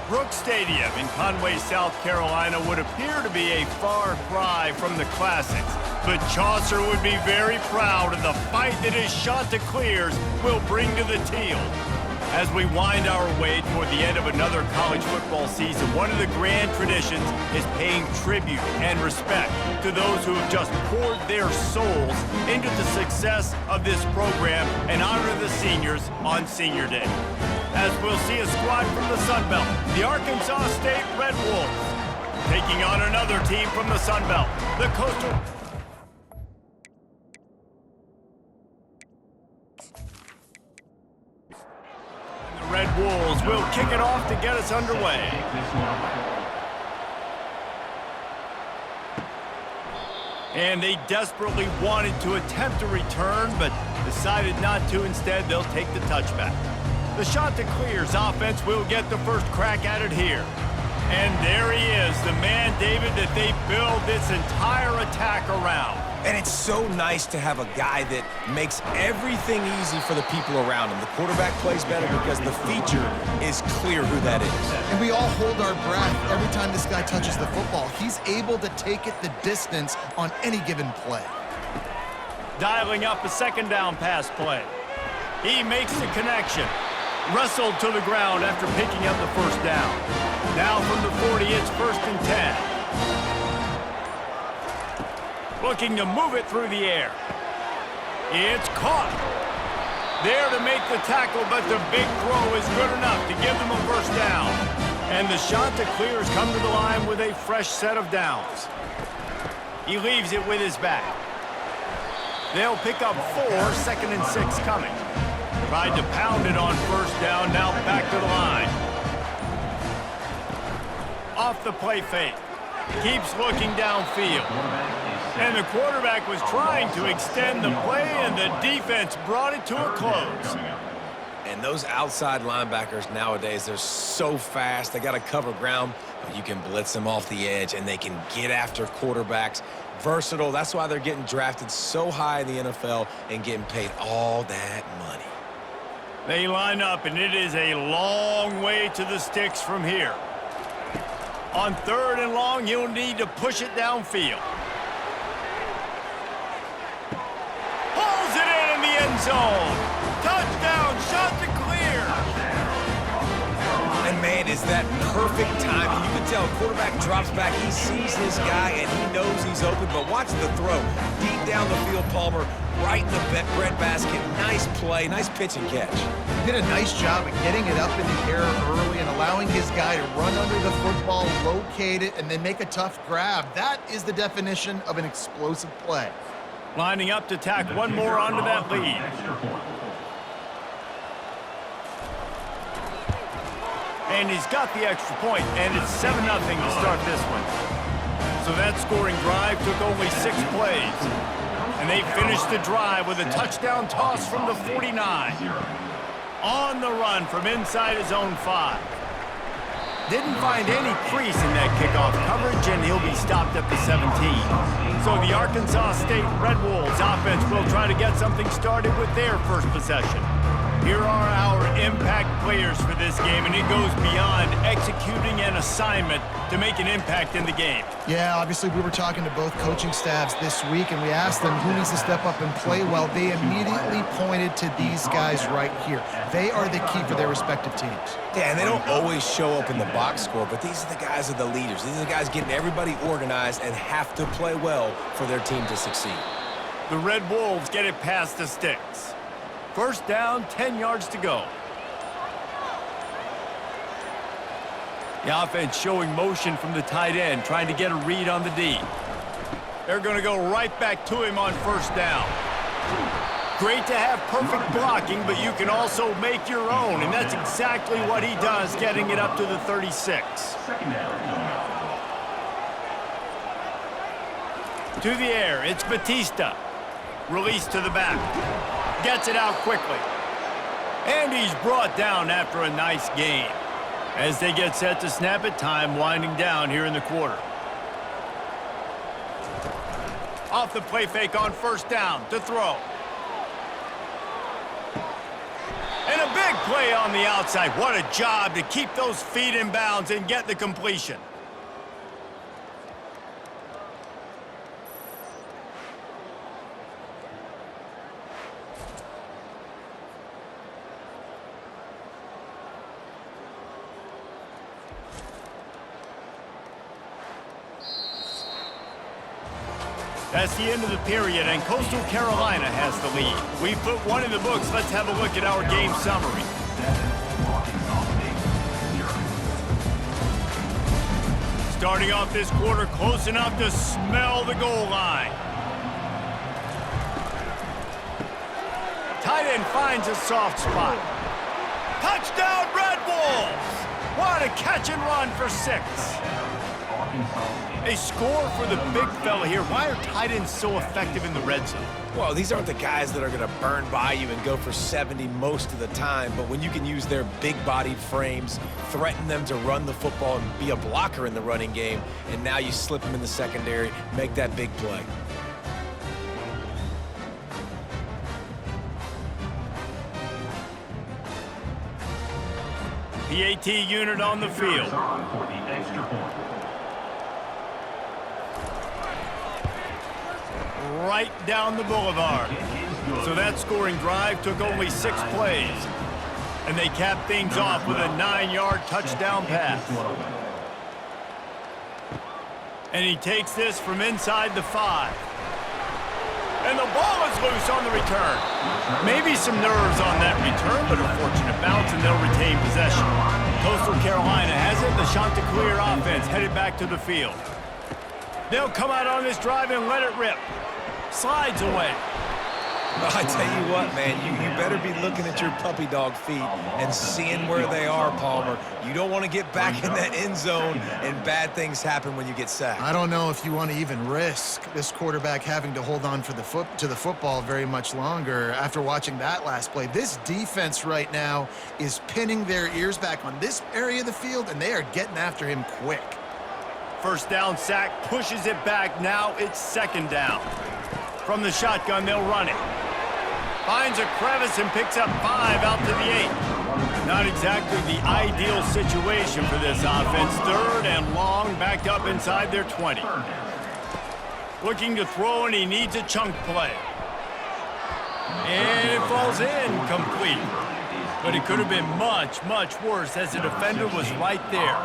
Brooks Stadium in Conway, South Carolina would appear to be a far cry from the classics, but Chaucer would be very proud of the fight that his Chanticleers will bring to the teal. As we wind our way toward the end of another college football season, one of the grand traditions is paying tribute and respect to those who have just poured their souls into the success of this program and honor the seniors on Senior Day. As we'll see a squad from the Sun Belt, the Arkansas State Red Wolves, taking on another team from the Sun Belt, the Coastal... The Red Wolves will kick it off to get us underway. And they desperately wanted to attempt a return, but decided not to. Instead, they'll take the touchback. The Chanticleers offense will get the first crack at it here. And there he is, the man, David, that they build this entire attack around. And it's so nice to have a guy that makes everything easy for the people around him. The quarterback plays better because the feature is clear who that is. And we all hold our breath every time this guy touches the football. He's able to take it the distance on any given play. Dialing up a second down pass play. He makes the connection. Wrestled to the ground after picking up the first down. Now from the 40, it's 1st and 10. Looking to move it through the air. It's caught. There to make the tackle, but the big throw is good enough to give them a first down. And the Chanticleers come to the line with a fresh set of downs. He leaves it with his back. They'll pick up 4, 2nd and 6 coming. Tried to pound it on first down, now back to the line. Off the play fake. Keeps looking downfield. And the quarterback was trying to extend the play, and the defense brought it to a close. And those outside linebackers nowadays, they're so fast. They got to cover ground, but you can blitz them off the edge, and they can get after quarterbacks. Versatile. That's why they're getting drafted so high in the NFL and getting paid all that money. They line up, and it is a long way to the sticks from here. On 3rd and long, you'll need to push it downfield. Pulls it in the end zone. Touchdown, Chanticleer. And, man, is that perfect timing. You can tell a quarterback drops back. He sees his guy, and he knows he's open. But watch the throw. Deep down the field, Palmer, right in the breadbasket. Nice play, nice pitch and catch. He did a nice job of getting it up in the air early and allowing his guy to run under the football, locate it, and then make a tough grab. That is the definition of an explosive play. Lining up to tack one more onto that lead. And he's got the extra point, and it's 7-0 to start this one. So that scoring drive took only 6 plays. And they finished the drive with a touchdown toss from the 49. On the run from inside his own 5. Didn't find any crease in that kickoff coverage, and he'll be stopped at the 17. So the Arkansas State Red Wolves offense will try to get something started with their first possession. Here are our impact players for this game, and it goes beyond executing an assignment to make an impact in the game. Yeah, obviously we were talking to both coaching staffs this week, and we asked them who needs to step up and play well. They immediately pointed to these guys right here. They are the key for their respective teams. Yeah, and they don't always show up in the box score, but these are the guys that are the leaders. These are the guys getting everybody organized and have to play well for their team to succeed. The Red Wolves get it past the sticks. First down, 10 yards to go. The offense showing motion from the tight end, trying to get a read on the D. They're going to go right back to him on first down. Great to have perfect blocking, but you can also make your own, and that's exactly what he does, getting it up to the 36. To the air, it's Batista. Release to the back. Gets it out quickly. And he's brought down after a nice gain. As they get set to snap it, time winding down here in the quarter. Off the play fake on first down to throw. And a big play on the outside. What a job to keep those feet in bounds and get the completion. That's the end of the period, and Coastal Carolina has the lead. We've put one in the books. Let's have a look at our game summary. Starting off this quarter, close enough to smell the goal line. Tight end finds a soft spot. Touchdown, Red Wolves! What a catch and run for 6. A score for the big fella here. Why are tight ends so effective in the red zone? Well, these aren't the guys that are going to burn by you and go for 70 most of the time, but when you can use their big-bodied frames, threaten them to run the football and be a blocker in the running game, and now you slip them in the secondary, make that big play. PAT unit on the field. Right down the boulevard. So that scoring drive took only 6 plays. And they capped things off with a 9-yard touchdown pass. And he takes this from inside the 5. And the ball is loose on the return. Maybe some nerves on that return, but a fortunate bounce, and they'll retain possession. Coastal Carolina has it. The Chanticleer offense headed back to the field. They'll come out on this drive and let it rip. Slides away. I tell you what, man, you better be looking at your puppy dog feet and seeing where they are, Palmer. You don't want to get back in that end zone and bad things happen when you get sacked. I don't know if you want to even risk this quarterback having to hold on for the football very much longer after watching that last play. This defense right now is pinning their ears back on this area of the field, and they are getting after him quick. First down sack, pushes it back. Now it's second down. From the shotgun, they'll run it. Finds a crevice and picks up 5 out to the 8. Not exactly the ideal situation for this offense. Third and long, backed up inside their 20. Looking to throw, and he needs a chunk play. And it falls in, complete. But it could have been much, much worse as the defender was right there.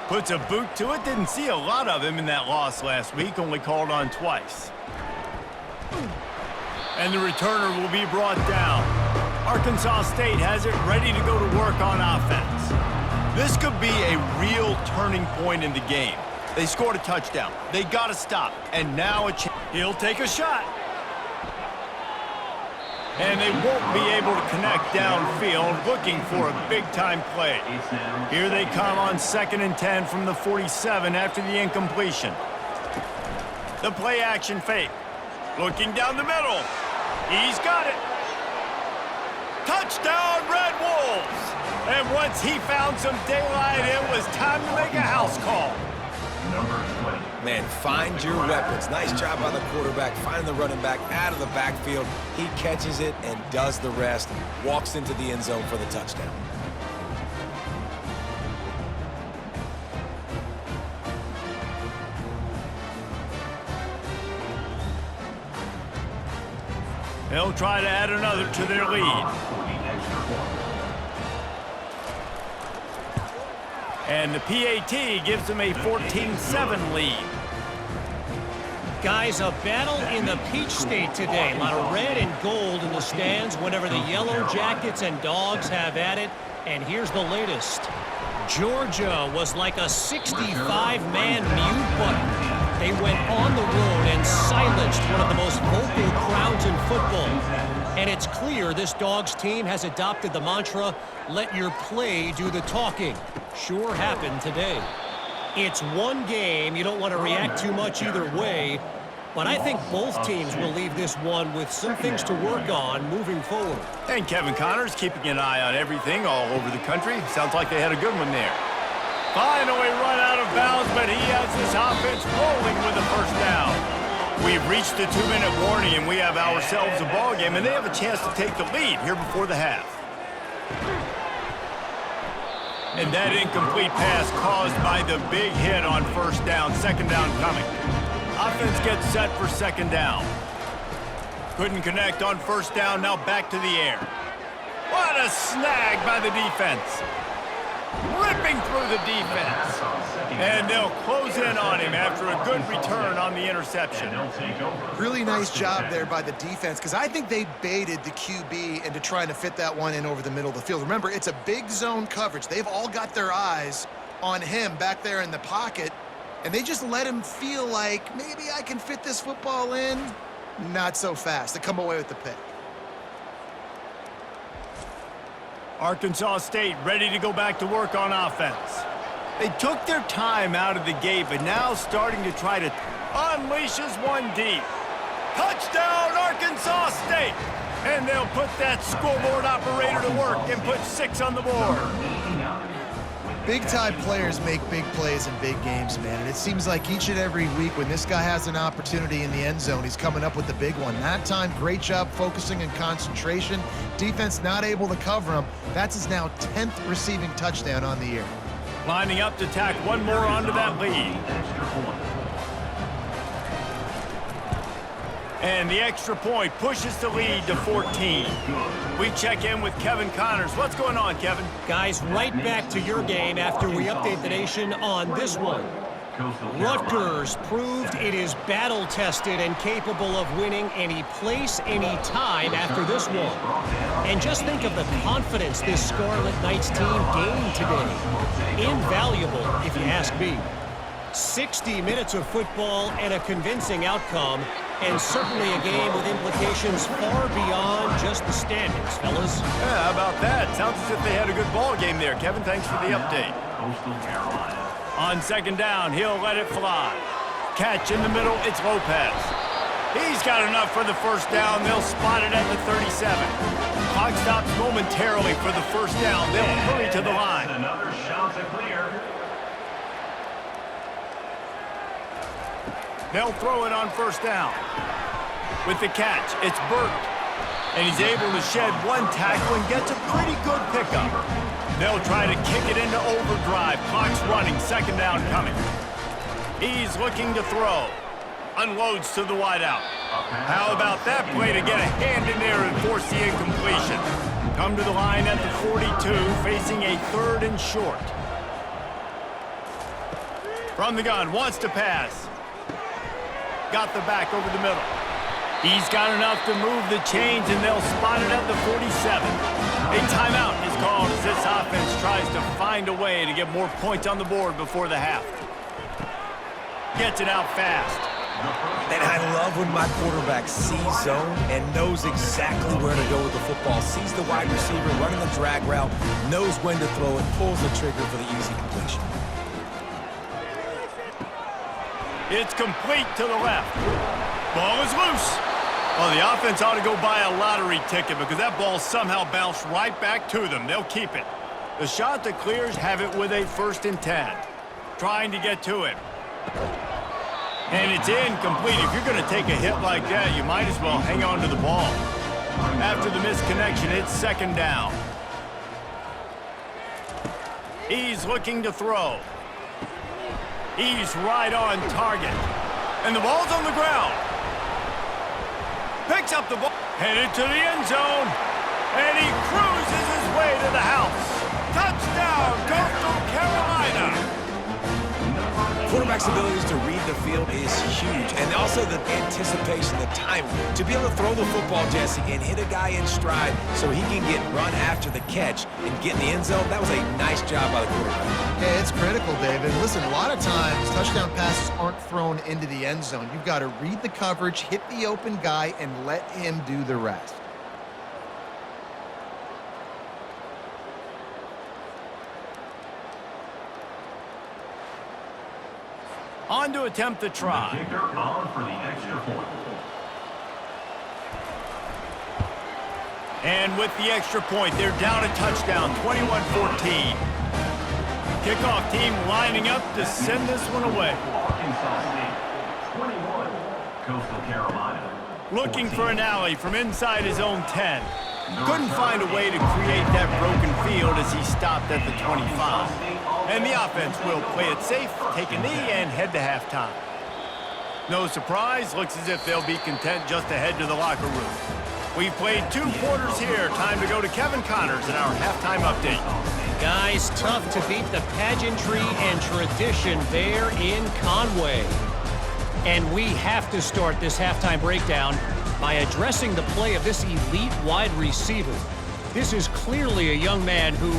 Puts a boot to it. Didn't see a lot of him in that loss last week. Only called on twice. And the returner will be brought down. Arkansas State has it ready to go to work on offense. This could be a real turning point in the game. They scored a touchdown. They got to stop. And now a chance. He'll take a shot. And they won't be able to connect downfield, looking for a big-time play. Here they come on 2nd and 10 from the 47 after the incompletion. The play-action fake. Looking down the middle. He's got it. Touchdown, Red Wolves! And once he found some daylight, it was time to make a house call. Man, find your weapons. Nice job by the quarterback, finding the running back out of the backfield. He catches it and does the rest. Walks into the end zone for the touchdown. They'll try to add another to their lead. And the PAT gives them a 14-7 lead. Guys, a battle in the Peach State today. A lot of red and gold in the stands whenever the Yellow Jackets and Dogs have at it. And here's the latest. Georgia was like a 65-man mute button. They went on the road and silenced one of the most vocal crowds in football. And it's clear this Dogs team has adopted the mantra, let your play do the talking. Sure happened today. It's one game. You don't want to react too much either way. But I think both teams will leave this one with some things to work on moving forward. And Kevin Connors keeping an eye on everything all over the country. Sounds like they had a good one there. Finally run out of bounds, but he has this offense rolling with the first down. We've reached the 2-minute warning, and we have ourselves a ball game, and they have a chance to take the lead here before the half. And that incomplete pass caused by the big hit on first down. Second down coming. Offense gets set for second down. Couldn't connect on first down. Now back to the air. What a snag by the defense. Ripping through the defense. And they'll close in on him after a good return on the interception. Really nice job there by the defense, because I think they baited the QB into trying to fit that one in over the middle of the field. Remember, it's a big zone coverage. They've all got their eyes on him back there in the pocket, and they just let him feel like, maybe I can fit this football in. Not so fast. They come away with the pick. Arkansas State ready to go back to work on offense. They took their time out of the gate, but now starting to try to unleashes one deep. Touchdown, Arkansas State! And they'll put that scoreboard operator to work and put 6 on the board. Big-time players make big plays in big games, man. And it seems like each and every week when this guy has an opportunity in the end zone, he's coming up with the big one. That time, great job focusing and concentration. Defense not able to cover him. That's his now 10th receiving touchdown on the year. Lining up to tack one more onto that lead. And the extra point pushes the lead to 14. We check in with Kevin Connors. What's going on, Kevin? Guys, right back to your game after we update the nation on this one. Rutgers proved it is battle-tested and capable of winning any place, any time after this one. And just think of the confidence this Scarlet Knights team gained today. Invaluable, if you ask me. 60 minutes of football and a convincing outcome, and certainly a game with implications far beyond just the standings, fellas. Yeah, how about that? Sounds as if they had a good ball game there. Kevin, thanks for the update. On second down, he'll let it fly. Catch in the middle, it's Lopez. He's got enough for the first down. They'll spot it at the 37. Clock stops momentarily for the first down. They'll hurry to the line. Another shot to clear. They'll throw it on first down. With the catch, it's Burt. And he's able to shed one tackle and gets a pretty good pickup. They'll try to kick it into overdrive. Clock's running, second down coming. He's looking to throw. Unloads to the wideout. How about that play to get a hand in there and force the incompletion? Come to the line at the 42, facing a 3rd and short. From the gun, wants to pass. Got the back over the middle. He's got enough to move the chains, and they'll spot it at the 47. A timeout is called as this offense tries to find a way to get more points on the board before the half. Gets it out fast. And I love when my quarterback sees zone and knows exactly where to go with the football. Sees the wide receiver running the drag route, knows when to throw it, pulls the trigger for the easy completion. It's complete to the left. Ball is loose. Well, the offense ought to go buy a lottery ticket because that ball somehow bounced right back to them. They'll keep it. The shot that clears have it with a 1st and 10. Trying to get to it. And it's incomplete. If you're going to take a hit like that, you might as well hang on to the ball. After the misconnection, it's second down. He's looking to throw. He's right on target. And the ball's on the ground. Picks up the ball. Headed to the end zone. And he cruises his way to the house. Touchdown, Coastal Carolina. Quarterback's abilities to read the field is huge. And also the anticipation, the timing. To be able to throw the football, Jesse, and hit a guy in stride so he can get run after the catch and get in the end zone, that was a nice job by the quarterback. Yeah, it's critical, David. Listen, a lot of times touchdown passes aren't thrown into the end zone. You've got to read the coverage, hit the open guy, and let him do the rest. On to attempt the try. The kicker on for the extra point. And with the extra point, they're down a touchdown, 21-14. Kickoff team lining up to send this one away. Arkansas State, 21. Coastal Carolina. Looking for an alley from inside his own 10. Couldn't find a way to create that broken field as he stopped at the 25. And the offense will play it safe, take a knee, and head to halftime. No surprise, looks as if they'll be content just to head to the locker room. We've played 2 quarters here. Time to go to Kevin Connors in our halftime update. Guys, tough to beat the pageantry and tradition there in Conway. And we have to start this halftime breakdown by addressing the play of this elite wide receiver. This is clearly a young man who,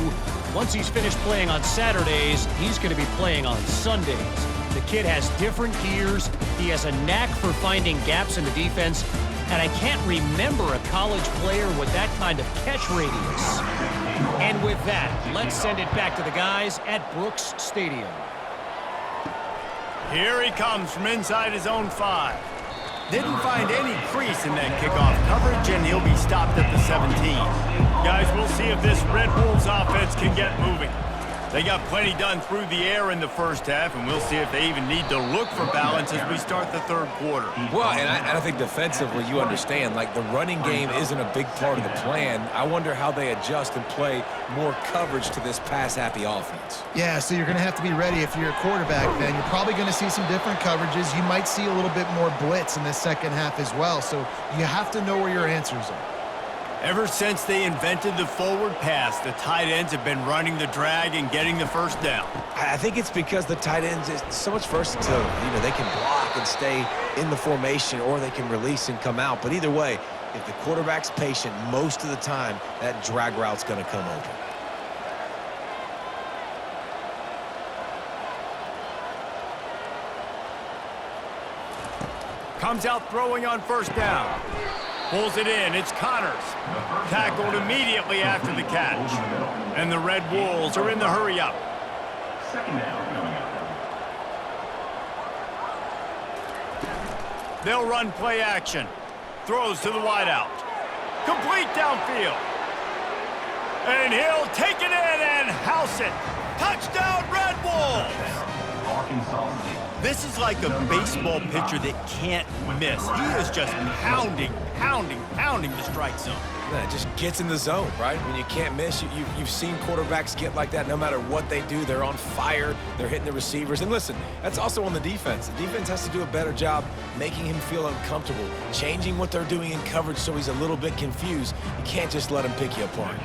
once he's finished playing on Saturdays, he's going to be playing on Sundays. The kid has different gears. He has a knack for finding gaps in the defense. And I can't remember a college player with that kind of catch radius. And with that, let's send it back to the guys at Brooks Stadium. Here he comes from inside his own 5. Didn't find any crease in that kickoff coverage, and he'll be stopped at the 17. Guys, we'll see if this Red Wolves offense can get moving. They got plenty done through the air in the first half, and we'll see if they even need to look for balance as we start the third quarter. Well, and I think defensively, you understand, like the running game isn't a big part of the plan. I wonder how they adjust and play more coverage to this pass-happy offense. Yeah, so you're going to have to be ready if you're a quarterback then. You're probably going to see some different coverages. You might see a little bit more blitz in the second half as well, so you have to know where your answers are. Ever since they invented the forward pass, the tight ends have been running the drag and getting the first down. I think it's because the tight ends is so much versatility. You know, they can block and stay in the formation, or they can release and come out. But either way, if the quarterback's patient, most of the time, that drag route's going to come open. Comes out throwing on first down. Pulls it in. It's Connors. Tackled immediately after the catch. And the Red Wolves are in the hurry-up. Second down coming up. They'll run play action. Throws to the wideout. Complete downfield. And he'll take it in and house it. Touchdown, Red Wolves! Arkansas State. This is like a baseball pitcher that can't miss. He is just pounding the strike zone. Yeah, it just gets in the zone, right? When you can't miss, you've seen quarterbacks get like that no matter what they do. They're on fire. They're hitting the receivers. And listen, that's also on the defense. The defense has to do a better job making him feel uncomfortable, changing what they're doing in coverage so he's a little bit confused. You can't just let him pick you apart.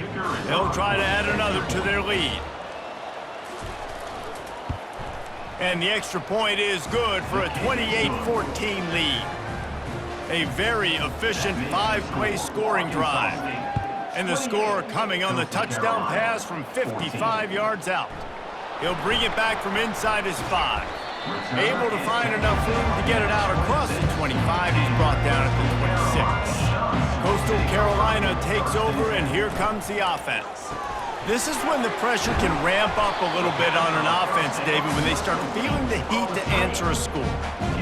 They'll try to add another to their lead. And the extra point is good for a 28-14 lead. A very efficient 5-play scoring drive. And the score coming on the touchdown pass from 55 yards out. He'll bring it back from inside his 5. Able to find enough room to get it out across the 25. He's brought down at the 26. Coastal Carolina takes over, and here comes the offense. This is when the pressure can ramp up a little bit on an offense, David, when they start feeling the heat to answer a score.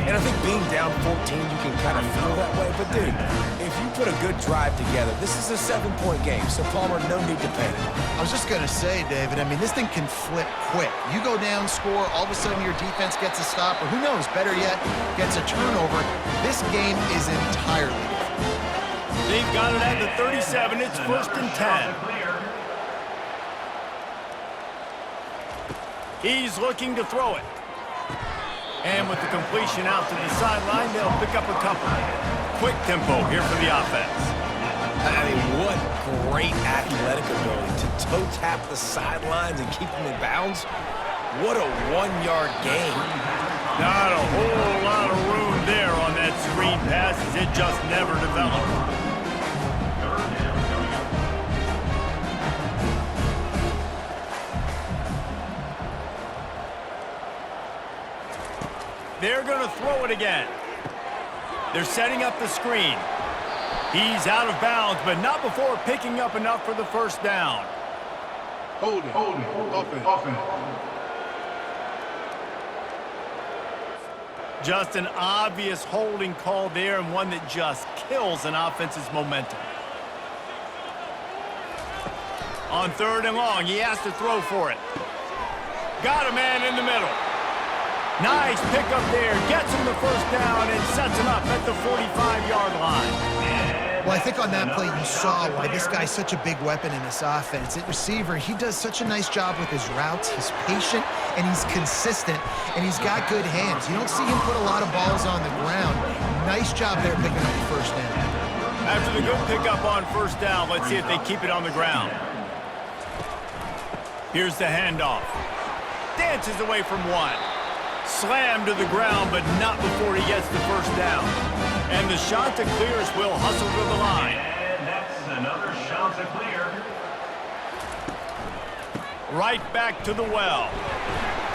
And I think being down 14, you can kind of feel that way. But, dude, if you put a good drive together, this is a 7-point game, so, Palmer, no need to panic. I was just going to say, David, I mean, this thing can flip quick. You go down, score, all of a sudden your defense gets a stop, or who knows, better yet, gets a turnover. This game is entirely different. They've got it at the 37. It's 1st and 10. He's looking to throw it. And with the completion out to the sideline, they'll pick up a couple. Quick tempo here for the offense. I mean, what great athletic ability to toe tap the sidelines and keep them in bounds. What a 1-yard gain. Not a whole lot of room there on that screen pass as it just never developed. They're going to throw it again. They're setting up the screen. He's out of bounds, but not before picking up enough for the first down. Hold it. Offense. Just an obvious holding call there, and one that just kills an offense's momentum. On 3rd and long, he has to throw for it. Got a man in the middle. Nice pickup there. Gets him the first down and sets him up at the 45-yard line. Well, I think on that play you saw why this guy's such a big weapon in this offense. At receiver, he does such a nice job with his routes. He's patient, and he's consistent, and he's got good hands. You don't see him put a lot of balls on the ground. Nice job there picking up the first down. After the good pickup on first down, let's see if they keep it on the ground. Here's the handoff. Dances away from one. Slammed to the ground, but not before he gets the first down. And the Chanticleers will hustle to the line. And that's another Chanticleer. Right back to the well.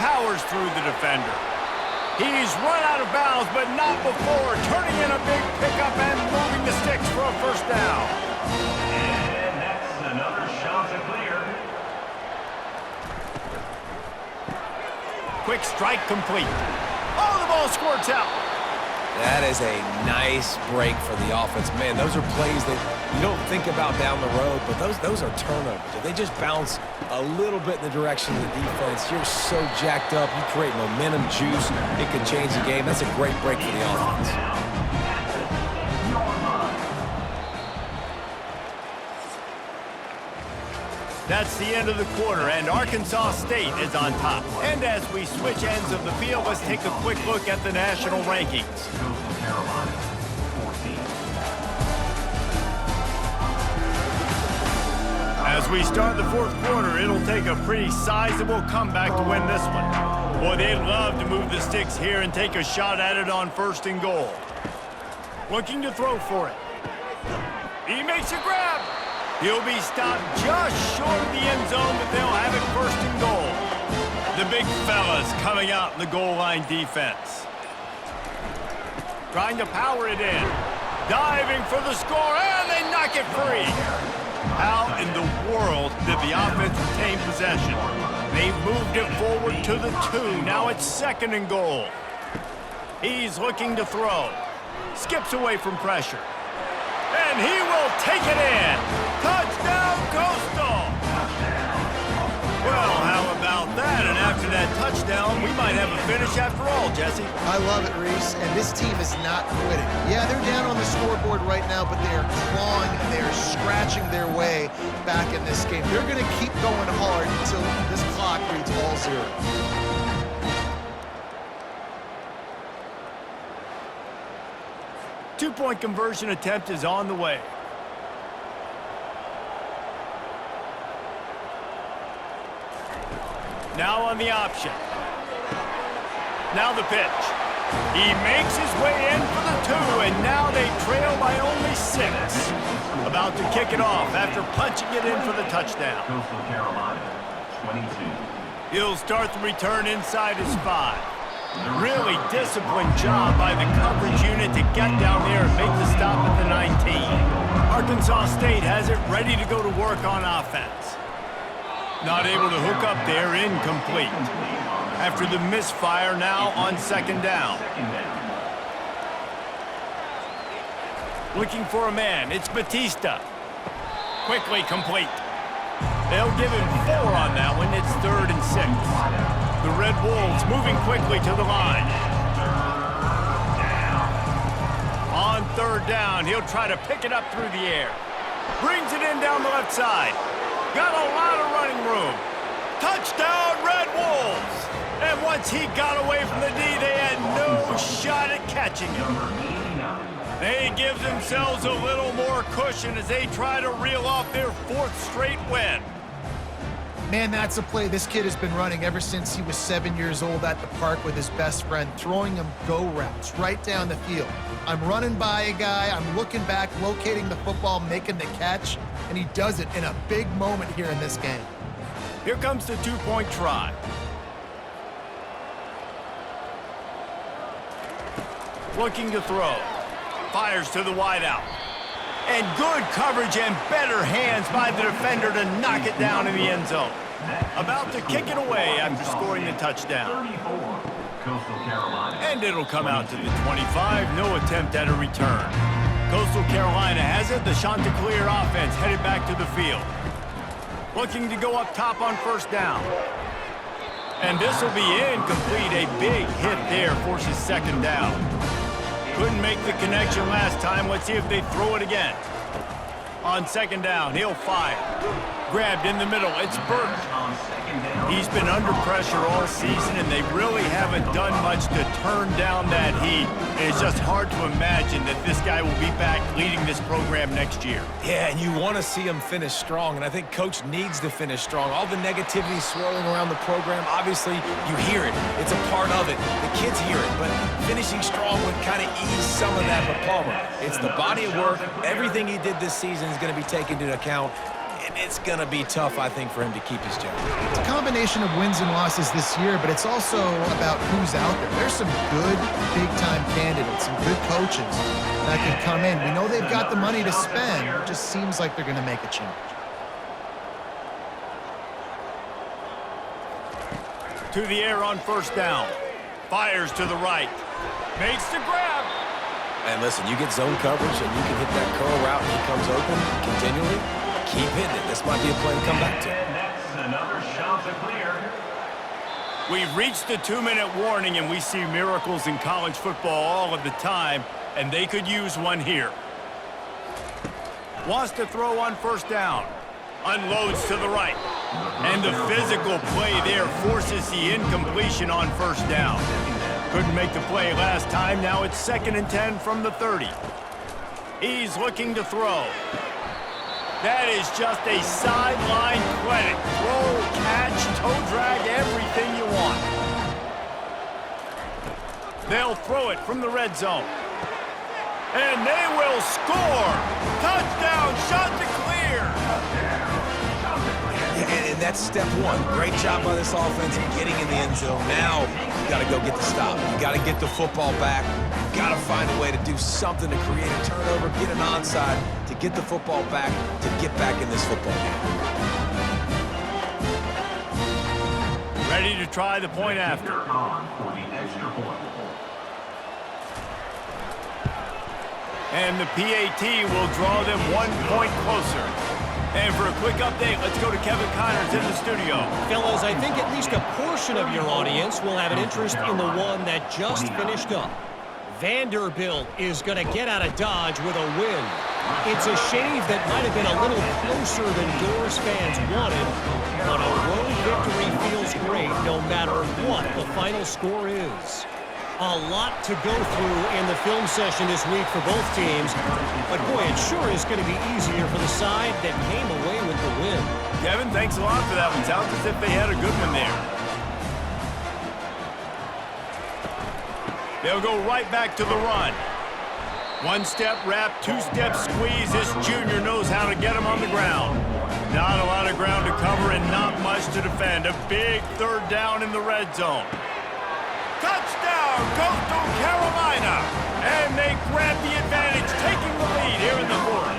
Powers through the defender. He's run out of bounds, but not before turning in a big pickup and moving the sticks for a first down. And that's another Chanticleer. Quick strike complete. Oh, the ball squirts out. That is a nice break for the offense. Man, those are plays that you don't think about down the road, but those are turnovers. If they just bounce a little bit in the direction of the defense, you're so jacked up. You create momentum, juice. It can change the game. That's a great break for the offense. That's the end of the quarter, and Arkansas State is on top. And as we switch ends of the field, let's take a quick look at the national rankings. Coastal Carolina, 14. As we start the fourth quarter, it'll take a pretty sizable comeback to win this one. Boy, they'd love to move the sticks here and take a shot at it on first and goal. Looking to throw for it. He makes a grab. He'll be stopped just short of the end zone, but they'll have it first and goal. The big fellas coming out in the goal line defense. Trying to power it in. Diving for the score, and they knock it free. How in the world did the offense retain possession? They moved it forward to the 2. Now it's second and goal. He's looking to throw. Skips away from pressure. And he will take it in. Touchdown, Coastal! Well, how about that? And after that touchdown, we might have a finish after all, Jesse. I love it, Reese, and this team is not quitting. Yeah, they're down on the scoreboard right now, but they are clawing and they are scratching their way back in this game. They're going to keep going hard until this clock reads all zero. Two-point conversion attempt is on the way. Now on the option. Now the pitch. He makes his way in for the 2, and now they trail by only 6. About to kick it off after punching it in for the touchdown. Coastal Carolina, 22. He'll start the return inside his 5. Really disciplined job by the coverage unit to get down there and make the stop at the 19. Arkansas State has it ready to go to work on offense. Not able to hook up there, incomplete. After the misfire, now on second down. Looking for a man, it's Batista. Quickly complete. They'll give him 4 on that one, it's 3rd and 6. The Red Wolves moving quickly to the line. On 3rd down, he'll try to pick it up through the air. Brings it in down the left side. Got a lot of running room. Touchdown, Red Wolves! And once he got away from the D, they had no shot at catching him. They give themselves a little more cushion as they try to reel off their 4th straight win. Man, that's a play this kid has been running ever since he was 7 years old at the park with his best friend, throwing him go routes right down the field. I'm running by a guy, I'm looking back, locating the football, making the catch, and he does it in a big moment here in this game. Here comes the 2-point try. Looking to throw. Fires to the wideout. And good coverage and better hands by the defender to knock it down in the end zone. About to kick it away after scoring the touchdown. 34, Coastal Carolina. And it'll come out to the 25. No attempt at a return. Coastal Carolina has it. The Chanticleer offense headed back to the field. Looking to go up top on first down. And this will be incomplete. A big hit there forces second down. Couldn't make the connection last time. Let's see if they throw it again. On second down, he'll fire. Grabbed in the middle. It's Burke. He's been under pressure all season, and they really haven't done much to turn down that heat. And it's just hard to imagine that this guy will be back leading this program next year. Yeah, and you want to see him finish strong, and I think Coach needs to finish strong. All the negativity swirling around the program, obviously, you hear it. It's a part of it. The kids hear it, but finishing strong would kind of ease some of that for Palmer. It's the body of work. Everything he did this season is going to be taken into account. And it's going to be tough, I think, for him to keep his job. It's a combination of wins and losses this year, but it's also about who's out there. There's some good big-time candidates, some good coaches that could come in. We know they've got the money to spend. It just seems like they're going to make a change. To the air on first down. Fires to the right. Makes the grab. And listen, you get zone coverage and you can hit that curl route and he comes open continually. Keep hitting it. This might be a play to come back to. And that's another shot to clear. We've reached the 2-minute warning, and we see miracles in college football all of the time, and they could use one here. Wants to throw on first down. Unloads to the right. And the physical play there forces the incompletion on first down. Couldn't make the play last time. Now it's 2nd and 10 from the 30. He's looking to throw. That is just a sideline clinic. Throw, catch, toe drag, everything you want. They'll throw it from the red zone. And they will score. Touchdown, shot to clear. And that's step one. Great job by this offense in getting in the end zone. Now you got to go get the stop. You got to get the football back. You got to find a way to do something to create a turnover, get an onside, to get the football back, to get back in this football game. Ready to try the point after. They're on for the extra point. And the PAT will draw them 1 point closer. And for a quick update, let's go to Kevin Connors in the studio. Fellas, I think at least a portion of your audience will have an interest in the one that just finished up. Vanderbilt is going to get out of Dodge with a win. It's a shave that might have been a little closer than Doors fans wanted, but a road victory feels great no matter what the final score is. A lot to go through in the film session this week for both teams, but boy, it sure is going to be easier for the side that came away with the win. Kevin, thanks a lot for that one. Sounds as if they had a good one there. They'll go right back to the run. 1-step wrap, 2-step squeeze. This junior knows how to get him on the ground. Not a lot of ground to cover and not much to defend. A big 3rd down in the red zone. Touchdown, Coastal Carolina! And they grab the advantage, taking the lead here in the 4th.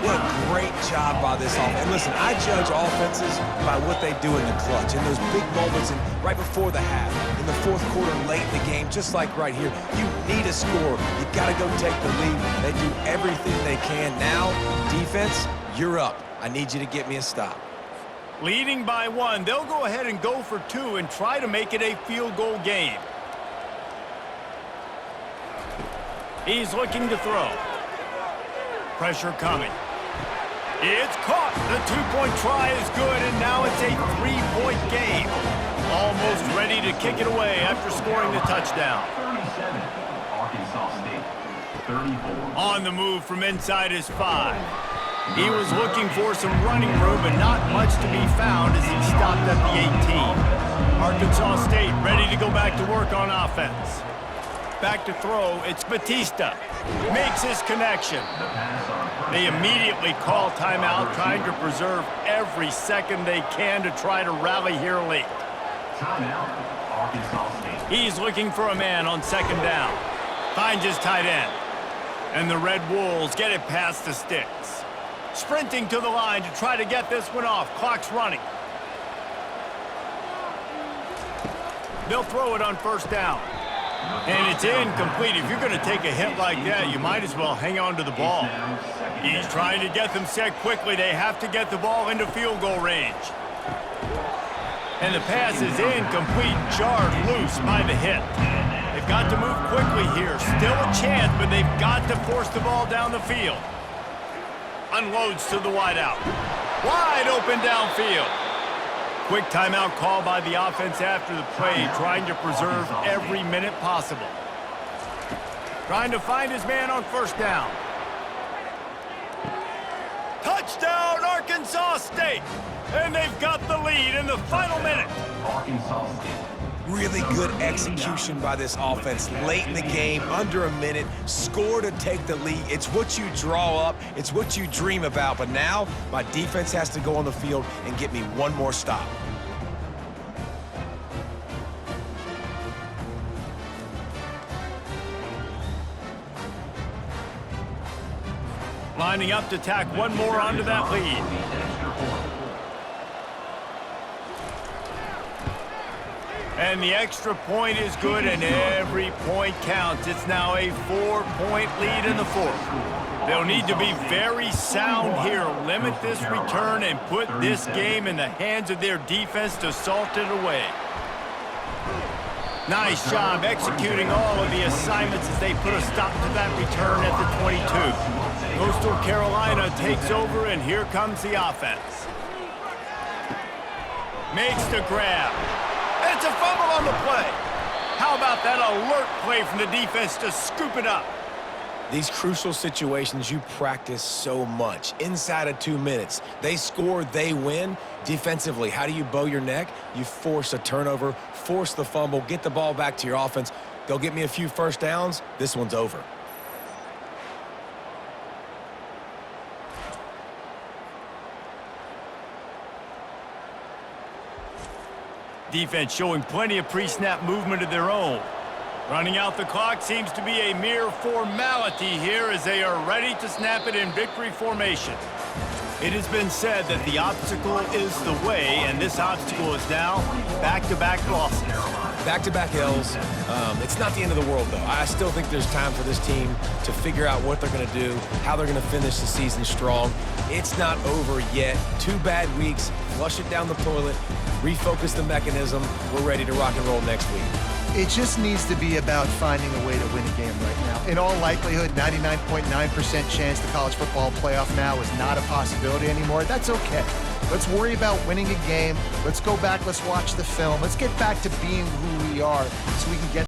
What a great job by this offense. And listen, I judge offenses by what they do in the clutch, in those big moments and right before the half, in the 4th quarter, late in the game, just like right here. You need a score. You got to go take the lead. They do everything they can. Now, defense, you're up. I need you to get me a stop. Leading by 1, they'll go ahead and go for 2 and try to make it a field goal game. He's looking to throw. Pressure coming. It's caught. The 2-point try is good, and now it's a 3-point game. Almost ready to kick it away after scoring the touchdown. 37, Arkansas State. 34. On the move from inside his 5. He was looking for some running room, but not much to be found as he stopped at the 18. Arkansas State ready to go back to work on offense. Back to throw, it's Batista. Makes his connection. They immediately call timeout, trying to preserve every second they can to try to rally here late. Timeout, Arkansas State. He's looking for a man on 2nd down. Finds his tight end. And the Red Wolves get it past the sticks. Sprinting to the line to try to get this one off. Clock's running. They'll throw it on 1st down. And it's incomplete. If you're going to take a hit like that, you might as well hang on to the ball. He's trying to get them set quickly. They have to get the ball into field goal range. And the pass is incomplete, jarred loose by the hit. They've got to move quickly here. Still a chance, but they've got to force the ball down the field. Unloads to the wideout. Wide open downfield. Quick timeout call by the offense after the play, trying to preserve every minute possible. Trying to find his man on first down. Touchdown, Arkansas State! And they've got the lead in the final minute. Arkansas State. Really good execution by this offense. Late in the game, under a minute, score to take the lead. It's what you draw up. It's what you dream about. But now, my defense has to go on the field and get me one more stop. Lining up to tack one more onto that lead. And the extra point is good, and every point counts. It's now a 4-point lead in the fourth. They'll need to be very sound here, limit this return, and put this game in the hands of their defense to salt it away. Nice job executing all of the assignments as they put a stop to that return at the 22. Coastal Carolina takes over, and here comes the offense. Makes the grab. And it's a fumble on the play. How about that alert play from the defense to scoop it up? These crucial situations you practice so much. Inside of 2 minutes, they score, they win. Defensively, how do you bow your neck? You force a turnover, force the fumble, get the ball back to your offense. Go get me a few first downs. This one's over. Defense showing plenty of pre-snap movement of their own. Running out the clock seems to be a mere formality here as they are ready to snap it in victory formation. It has been said that the obstacle is the way, and this obstacle is now back-to-back losses. Back-to-back L's. It's not the end of the world, though. I still think there's time for this team to figure out what they're going to do, how they're going to finish the season strong. It's not over yet. 2 bad weeks. Flush it down the toilet. Refocus the mechanism. We're ready to rock and roll next week. It just needs to be about finding a way to win a game right now. In all likelihood, 99.9% chance the college football playoff now is not a possibility anymore. That's okay. Let's worry about winning a game. Let's go back. Let's watch the film. Let's get back to being who we are so we can get